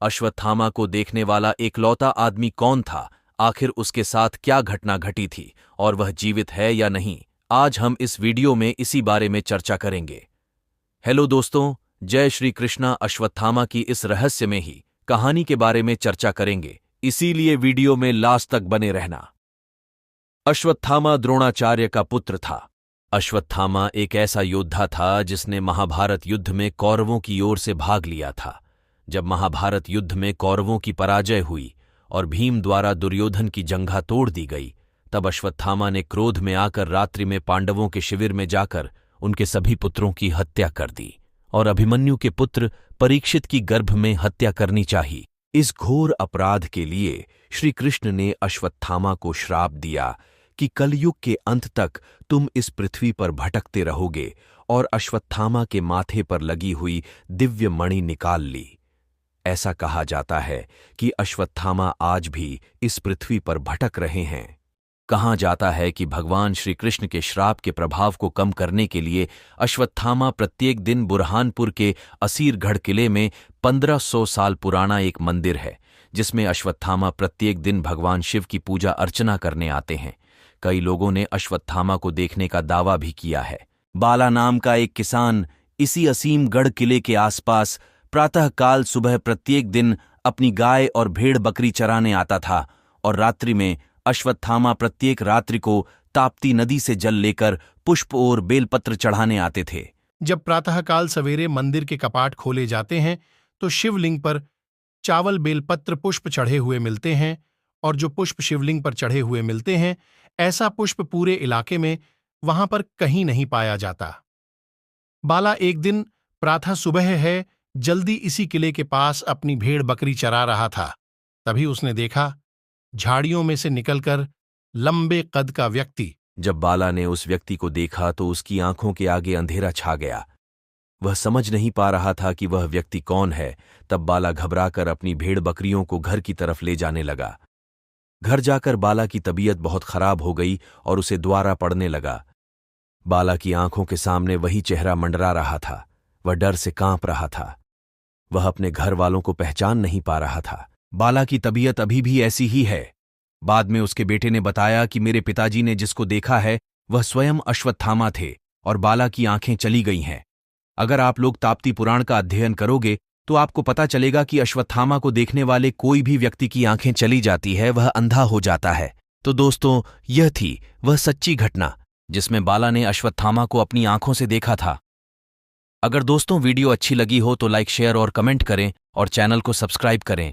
अश्वत्थामा को देखने वाला एकलौता आदमी कौन था? आखिर उसके साथ क्या घटना घटी थी और वह जीवित है या नहीं? आज हम इस वीडियो में इसी बारे में चर्चा करेंगे। हेलो दोस्तों, जय श्री कृष्णा। अश्वत्थामा की इस रहस्य में ही कहानी के बारे में चर्चा करेंगे, इसीलिए वीडियो में लास्ट तक बने रहना। अश्वत्थामा द्रोणाचार्य का पुत्र था। अश्वत्थामा एक ऐसा योद्धा था जिसने महाभारत युद्ध में कौरवों की ओर से भाग लिया था। जब महाभारत युद्ध में कौरवों की पराजय हुई और भीम द्वारा दुर्योधन की जंघा तोड़ दी गई, तब अश्वत्थामा ने क्रोध में आकर रात्रि में पांडवों के शिविर में जाकर उनके सभी पुत्रों की हत्या कर दी और अभिमन्यु के पुत्र परीक्षित की गर्भ में हत्या करनी चाहिए। इस घोर अपराध के लिए श्री कृष्ण ने अश्वत्थामा को श्राप दिया कि कलयुग के अंत तक तुम इस पृथ्वी पर भटकते रहोगे, और अश्वत्थामा के माथे पर लगी हुई दिव्य मणि निकाल ली। ऐसा कहा जाता है कि अश्वत्थामा आज भी इस पृथ्वी पर भटक रहे हैं। कहा जाता है कि भगवान श्री कृष्ण के श्राप के प्रभाव को कम करने के लिए अश्वत्थामा प्रत्येक दिन बुरहानपुर के असीरगढ़ किले में 1500 साल पुराना एक मंदिर है, जिसमें अश्वत्थामा प्रत्येक दिन भगवान शिव की पूजा अर्चना करने आते हैं। कई लोगों ने अश्वत्थामा को देखने का दावा भी किया है। बाला नाम का एक किसान इसी असीमगढ़ किले के आसपास प्रातःकाल सुबह प्रत्येक दिन अपनी गाय और भेड़ बकरी चराने आता था, और रात्रि में अश्वत्थामा प्रत्येक रात्रि को ताप्ती नदी से जल लेकर पुष्प और बेलपत्र चढ़ाने आते थे। जब प्रातःकाल सवेरे मंदिर के कपाट खोले जाते हैं तो शिवलिंग पर चावल बेलपत्र पुष्प चढ़े हुए मिलते हैं, और जो पुष्प शिवलिंग पर चढ़े हुए मिलते हैं, ऐसा पुष्प पूरे इलाके में वहां पर कहीं नहीं पाया जाता। बाला एक दिन प्रातः सुबह है जल्दी इसी किले के पास अपनी भेड़ बकरी चरा रहा था। तभी उसने देखा झाड़ियों में से निकलकर लंबे कद का व्यक्ति। जब बाला ने उस व्यक्ति को देखा तो उसकी आंखों के आगे अंधेरा छा गया। वह समझ नहीं पा रहा था कि वह व्यक्ति कौन है। तब बाला घबराकर अपनी भेड़ बकरियों को घर की तरफ ले जाने लगा। घर जाकर बाला की तबीयत बहुत खराब हो गई और उसे द्वारा पड़ने लगा। बाला की आंखों के सामने वही चेहरा मंडरा रहा था। वह डर से कांप रहा था। वह अपने घर वालों को पहचान नहीं पा रहा था। बाला की तबीयत अभी भी ऐसी ही है। बाद में उसके बेटे ने बताया कि मेरे पिताजी ने जिसको देखा है वह स्वयं अश्वत्थामा थे और बाला की आंखें चली गई हैं। अगर आप लोग ताप्ती पुराण का अध्ययन करोगे तो आपको पता चलेगा कि अश्वत्थामा को देखने वाले कोई भी व्यक्ति की आंखें चली जाती है, वह अंधा हो जाता है। तो दोस्तों, यह थी वह सच्ची घटना जिसमें बाला ने अश्वत्थामा को अपनी आंखों से देखा था। अगर दोस्तों वीडियो अच्छी लगी हो तो लाइक, शेयर और कमेंट करें और चैनल को सब्सक्राइब करें।